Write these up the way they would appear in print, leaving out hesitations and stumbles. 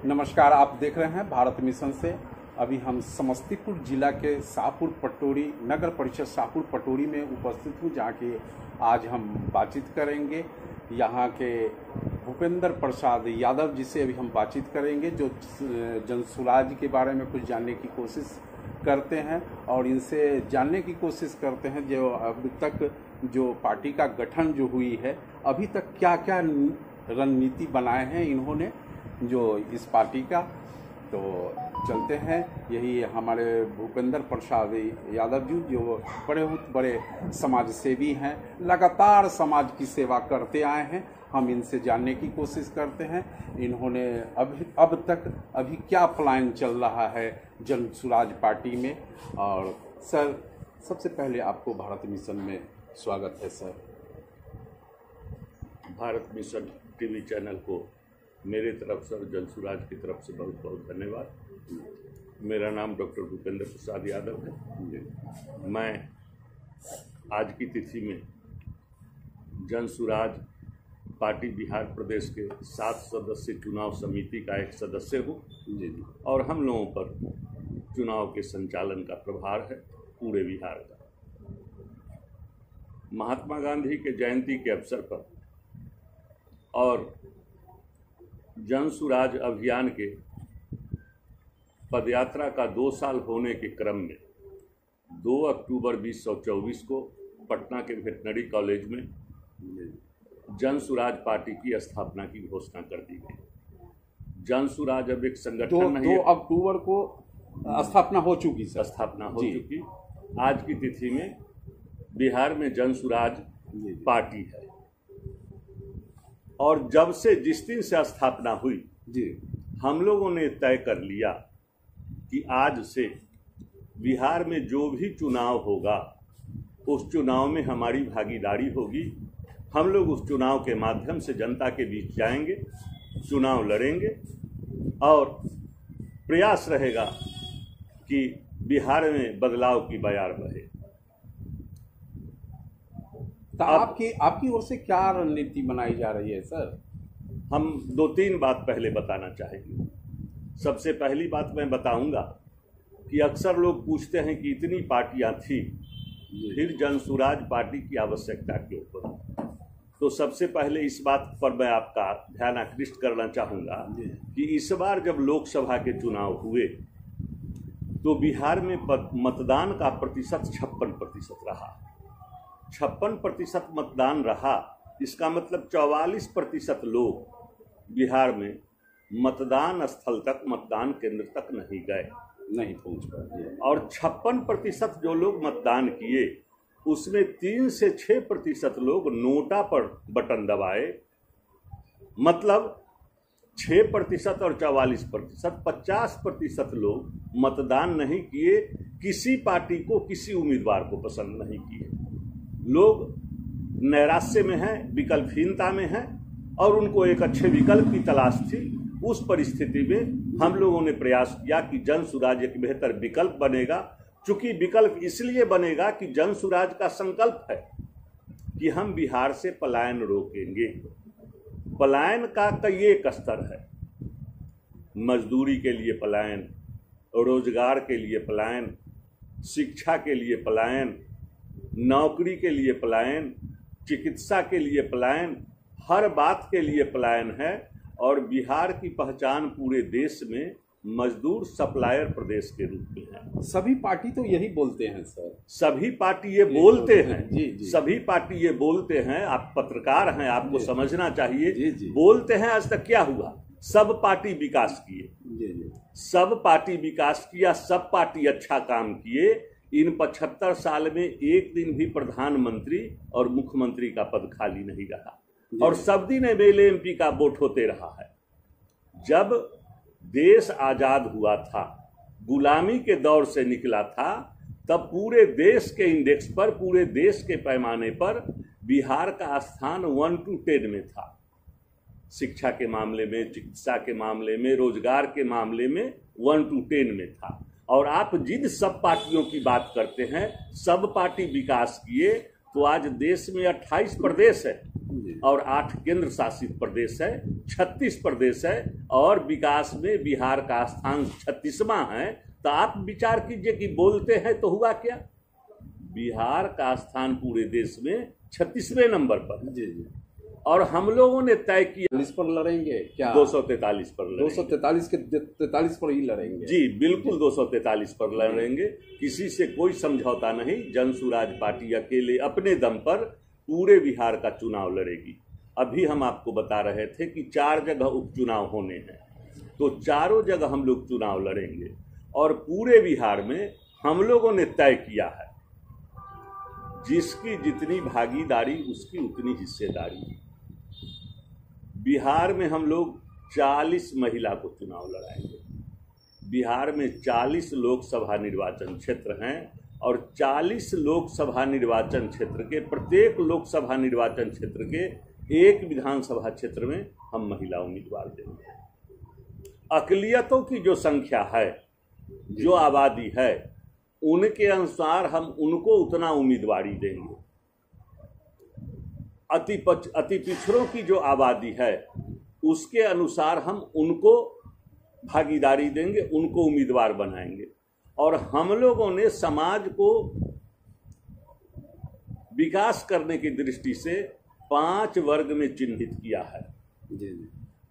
नमस्कार, आप देख रहे हैं भारत मिशन से। अभी हम समस्तीपुर जिला के शाहपुर पटोरी नगर परिषद शाहपुर पटोरी में उपस्थित हूँ, जहाँ के आज हम बातचीत करेंगे। यहाँ के भूपेंद्र प्रसाद यादव जी से अभी हम बातचीत करेंगे, जो जनसुराज के बारे में कुछ जानने की कोशिश करते हैं और इनसे जानने की कोशिश करते हैं जो अभी तक जो पार्टी का गठन जो हुई है, अभी तक क्या क्या रणनीति बनाए हैं इन्होंने जो इस पार्टी का। तो चलते हैं, यही हमारे भूपेंद्र प्रसाद यादव जी जो बहुत बड़े समाज सेवी हैं, लगातार समाज की सेवा करते आए हैं। हम इनसे जानने की कोशिश करते हैं इन्होंने अब तक क्या प्लान चल रहा है जनसुराज पार्टी में। और सर, सबसे पहले आपको भारत मिशन में स्वागत है sir. Bharat mission TV channel को मेरे तरफ से और जनसुराज की तरफ से बहुत बहुत धन्यवाद। मेरा नाम डॉक्टर भूपेंद्र प्रसाद यादव है। मैं आज की तिथि में जनसुराज पार्टी बिहार प्रदेश के 7 सदस्यीय चुनाव समिति का एक सदस्य हूँ और हम लोगों पर चुनाव के संचालन का प्रभार है पूरे बिहार का। महात्मा गांधी के जयंती के अवसर पर और जनसुराज अभियान के पदयात्रा का 2 साल होने के क्रम में 2 अक्टूबर 2024 को पटना के वेटनरी कॉलेज में जनसुराज पार्टी की स्थापना की घोषणा कर दी गई। जनसुराज अब एक संगठन नहीं, 2 अक्टूबर को स्थापना हो चुकी सर। स्थापना हो चुकी। आज की तिथि में बिहार में जनसुराज पार्टी है और जब से जिस दिन से स्थापना हुई हम लोगों ने तय कर लिया कि आज से बिहार में जो भी चुनाव होगा उस चुनाव में हमारी भागीदारी होगी। हम लोग उस चुनाव के माध्यम से जनता के बीच जाएंगे, चुनाव लड़ेंगे और प्रयास रहेगा कि बिहार में बदलाव की बयार बहे। तो आपकी ओर से क्या रणनीति बनाई जा रही है सर? हम 2-3 बात पहले बताना चाहेंगे। सबसे पहली बात मैं बताऊंगा कि अक्सर लोग पूछते हैं कि इतनी पार्टियां थी, फिर जनसुराज पार्टी की आवश्यकता क्यों पड़ी। तो सबसे पहले इस बात पर मैं आपका ध्यान आकृष्ट करना चाहूँगा कि इस बार जब लोकसभा के चुनाव हुए तो बिहार में मतदान का प्रतिशत 56% रहा। 56% मतदान रहा, इसका मतलब 44% लोग बिहार में मतदान स्थल तक, मतदान केंद्र तक नहीं गए, नहीं पहुंच पाए। और 56% जो लोग मतदान किए उसमें 3 से 6% लोग नोटा पर बटन दबाए। मतलब 6% और 44%, 50% लोग मतदान नहीं किए, किसी पार्टी को, किसी उम्मीदवार को पसंद नहीं किए। लोग नैराश्य में हैं, विकल्पहीनता में हैं और उनको एक अच्छे विकल्प की तलाश थी। उस परिस्थिति में हम लोगों ने प्रयास किया कि जनसुराज एक बेहतर विकल्प बनेगा। चूंकि विकल्प इसलिए बनेगा कि जनसुराज का संकल्प है कि हम बिहार से पलायन रोकेंगे। पलायन का कई एक स्तर है, मजदूरी के लिए पलायन, रोजगार के लिए पलायन, शिक्षा के लिए पलायन, नौकरी के लिए पलायन, चिकित्सा के लिए पलायन, हर बात के लिए पलायन है। और बिहार की पहचान पूरे देश में मजदूर सप्लायर प्रदेश के रूप में है। सभी पार्टी तो यही बोलते हैं सर। सभी पार्टी ये बोलते हैं। जी। सभी पार्टी ये बोलते हैं। आप पत्रकार हैं, आपको समझना चाहिए। जी। बोलते हैं। आज तक क्या हुआ? सब पार्टी विकास किए, सब पार्टी विकास किया, सब पार्टी अच्छा काम किए। इन 75 साल में एक दिन भी प्रधानमंत्री और मुख्यमंत्री का पद खाली नहीं रहा और सब दिन एमएलए एमपी का वोट होते रहा है। जब देश आजाद हुआ था, गुलामी के दौर से निकला था, तब पूरे देश के इंडेक्स पर, पूरे देश के पैमाने पर बिहार का स्थान 1 to 10 में था। शिक्षा के मामले में, चिकित्सा के मामले में, रोजगार के मामले में 1 to 10 में था। और आप जिन सब पार्टियों की बात करते हैं, सब पार्टी विकास किए, तो आज देश में 28 प्रदेश है। और 8 केंद्र शासित प्रदेश है, 36 प्रदेश है और विकास में बिहार का स्थान 36वां है। तो आप विचार कीजिए कि बोलते हैं तो हुआ क्या, बिहार का स्थान पूरे देश में 36वें नंबर पर। जी जी। और हम लोगों ने तय किया 40 पर लड़ेंगे क्या? 243 पर लड़ेंगे। 243 के 43 पर ही लड़ेंगे। जी बिल्कुल 243 पर लड़ेंगे, किसी से कोई समझौता नहीं। जनसुराज पार्टी अकेले अपने दम पर पूरे बिहार का चुनाव लड़ेगी। अभी हम आपको बता रहे थे कि 4 जगह उपचुनाव होने हैं, तो चारों जगह हम लोग चुनाव लड़ेंगे और पूरे बिहार में हम लोगों ने तय किया है जिसकी जितनी भागीदारी उसकी उतनी हिस्सेदारी। बिहार में हम लोग 40 महिला को चुनाव लड़ाएंगे। बिहार में 40 लोकसभा निर्वाचन क्षेत्र हैं और 40 लोकसभा निर्वाचन क्षेत्र के प्रत्येक लोकसभा निर्वाचन क्षेत्र के एक विधानसभा क्षेत्र में हम महिला उम्मीदवार देंगे। अकलियतों की जो संख्या है, जो आबादी है, उनके अनुसार हम उनको उतना उम्मीदवारी देंगे। अति पिछड़ों की जो आबादी है उसके अनुसार हम उनको भागीदारी देंगे, उनको उम्मीदवार बनाएंगे। और हम लोगों ने समाज को विकास करने की दृष्टि से 5 वर्ग में चिन्हित किया है।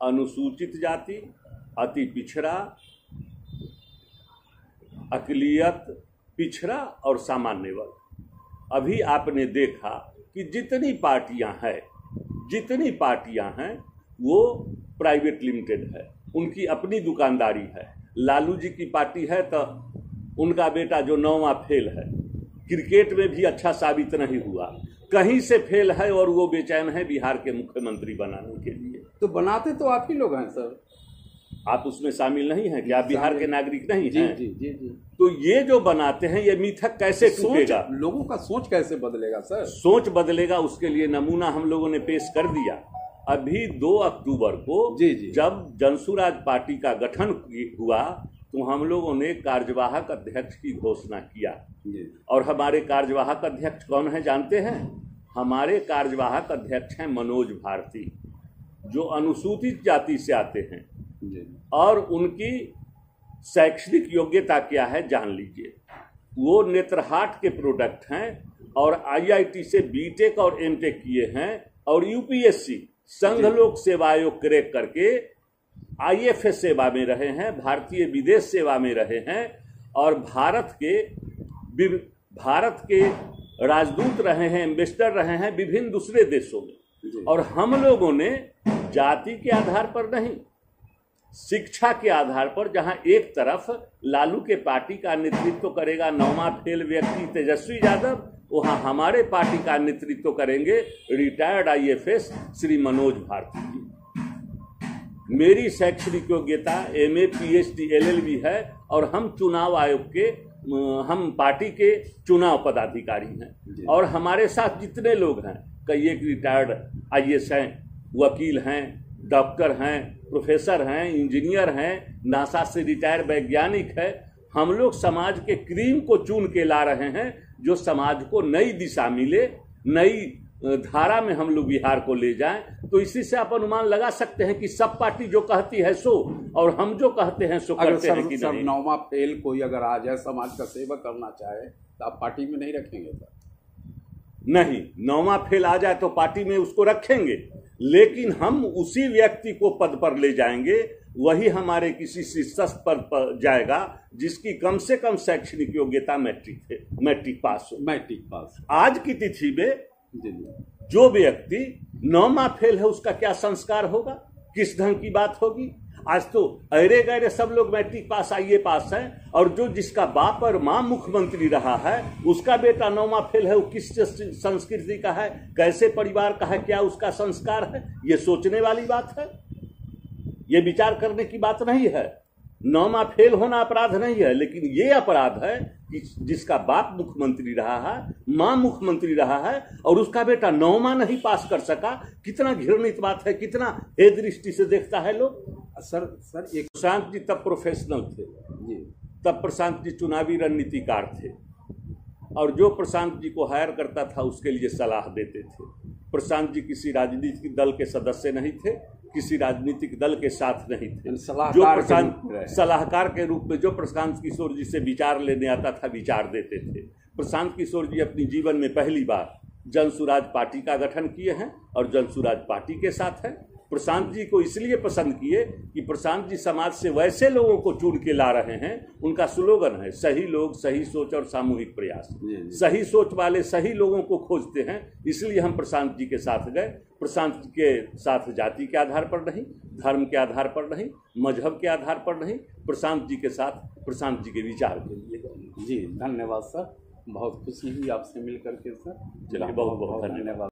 अनुसूचित जाति, अति पिछड़ा, अकलियत, पिछड़ा और सामान्य वर्ग। अभी आपने देखा कि जितनी पार्टियां हैं वो प्राइवेट लिमिटेड है, उनकी अपनी दुकानदारी है। लालू जी की पार्टी है तो उनका बेटा जो 9वां फेल है, क्रिकेट में भी अच्छा साबित नहीं हुआ, कहीं से फेल है और वो बेचैन है बिहार के मुख्यमंत्री बनाने के लिए। तो बनाते तो आप ही लोग हैं सर, आप उसमें शामिल नहीं हैं क्या? बिहार के नागरिक नहीं हैं? जी जी जी। तो ये जो बनाते हैं ये मिथक कैसे टूटेगा? लोगों का सोच कैसे बदलेगा सर? सोच बदलेगा, उसके लिए नमूना हम लोगों ने पेश कर दिया। अभी 2 अक्टूबर को जब जनसुराज पार्टी का गठन हुआ तो हम लोगों ने कार्यवाहक अध्यक्ष की घोषणा किया। और हमारे कार्यवाहक अध्यक्ष कौन है जानते हैं? हमारे कार्यवाहक अध्यक्ष हैं मनोज भारती, जो अनुसूचित जाति से आते हैं और उनकी शैक्षणिक योग्यता क्या है जान लीजिए। वो नेत्रहाट के प्रोडक्ट हैं और आईआईटी से बीटेक और एमटेक किए हैं और यूपीएससी संघ लोक सेवा आयोग क्रैक करके आईएफएस सेवा में रहे हैं, भारतीय विदेश सेवा में रहे हैं और भारत के राजदूत रहे हैं, एम्बेसडर रहे हैं विभिन्न दूसरे देशों में। और हम लोगों ने जाति के आधार पर नहीं, शिक्षा के आधार पर, जहां एक तरफ लालू के पार्टी का नेतृत्व करेगा 9वां फेल व्यक्ति तेजस्वी यादव, वहां हमारे पार्टी का नेतृत्व करेंगे रिटायर्ड आईएफएस श्री मनोज भारती जी। मेरी शैक्षणिक योग्यता एमए, पीएचडी, एलएलबी है और हम चुनाव आयोग के, हम पार्टी के चुनाव पदाधिकारी हैं। और हमारे साथ जितने लोग हैं, कई एक रिटायर्ड आईएएस हैं, वकील हैं, डॉक्टर हैं, प्रोफेसर हैं, इंजीनियर हैं, नासा से रिटायर वैज्ञानिक है। हम लोग समाज के क्रीम को चुन के ला रहे हैं जो समाज को नई दिशा मिले, नई धारा में हम लोग बिहार को ले जाएं। तो इसी से आप अनुमान लगा सकते हैं कि सब पार्टी जो कहती है सो और हम जो कहते हैं सो करते हैं कि नहीं। 9वां फेल कोई अगर आ जाए, समाज का सेवा करना चाहे तो आप पार्टी में नहीं रखेंगे सर? नहीं, 9वां फेल आ जाए तो पार्टी में उसको रखेंगे, लेकिन हम उसी व्यक्ति को पद पर ले जाएंगे, वही हमारे किसी शीर्षस्थ पद पर जाएगा जिसकी कम से कम शैक्षणिक योग्यता मैट्रिक पास हो। आज की तिथि में जो व्यक्ति 9वां फेल है उसका क्या संस्कार होगा, किस ढंग की बात होगी? आज तो अरे गहरे सब लोग मैट्रिक पास, आईए पास है, और जो जिसका बाप और मां मुख्यमंत्री रहा है उसका बेटा 9वां फेल है, वो किस संस्कृति का है, कैसे परिवार का है, क्या उसका संस्कार है? ये सोचने वाली बात है, ये विचार करने की बात नहीं है। 9वां फेल होना अपराध नहीं है, लेकिन ये अपराध है कि जिसका बाप मुख्यमंत्री रहा है, मां मुख्यमंत्री रहा है और उसका बेटा 9वां नहीं पास कर सका। कितना घृणित बात है, कितना हे दृष्टि से देखता है लोग। सर एक प्रशांत जी तब प्रोफेशनल थे जी, तब प्रशांत जी चुनावी रणनीतिकार थे और जो प्रशांत जी को हायर करता था उसके लिए सलाह देते थे। प्रशांत जी किसी राजनीतिक दल के सदस्य नहीं थे, किसी राजनीतिक दल के साथ नहीं थे। जो प्रशांत सलाहकार के रूप में जो प्रशांत किशोर जी से विचार लेने आता था, विचार देते थे। प्रशांत किशोर जी अपनी जीवन में पहली बार जनसुराज पार्टी का गठन किए हैं और जनसुराज पार्टी के साथ हैं। प्रशांत जी को इसलिए पसंद किए कि प्रशांत जी समाज से वैसे लोगों को चुन के ला रहे हैं। उनका स्लोगन है सही लोग, सही सोच और सामूहिक प्रयास। सही सोच वाले सही लोगों को खोजते हैं, इसलिए हम प्रशांत जी के साथ गए। प्रशांत जी के साथ जाति के आधार पर नहीं, धर्म के आधार पर नहीं, मजहब के आधार पर नहीं, प्रशांत जी के साथ प्रशांत जी के विचार के लिए। जी धन्यवाद सर, बहुत खुशी हुई आपसे मिल करके सर। चलिए बहुत बहुत धन्यवाद।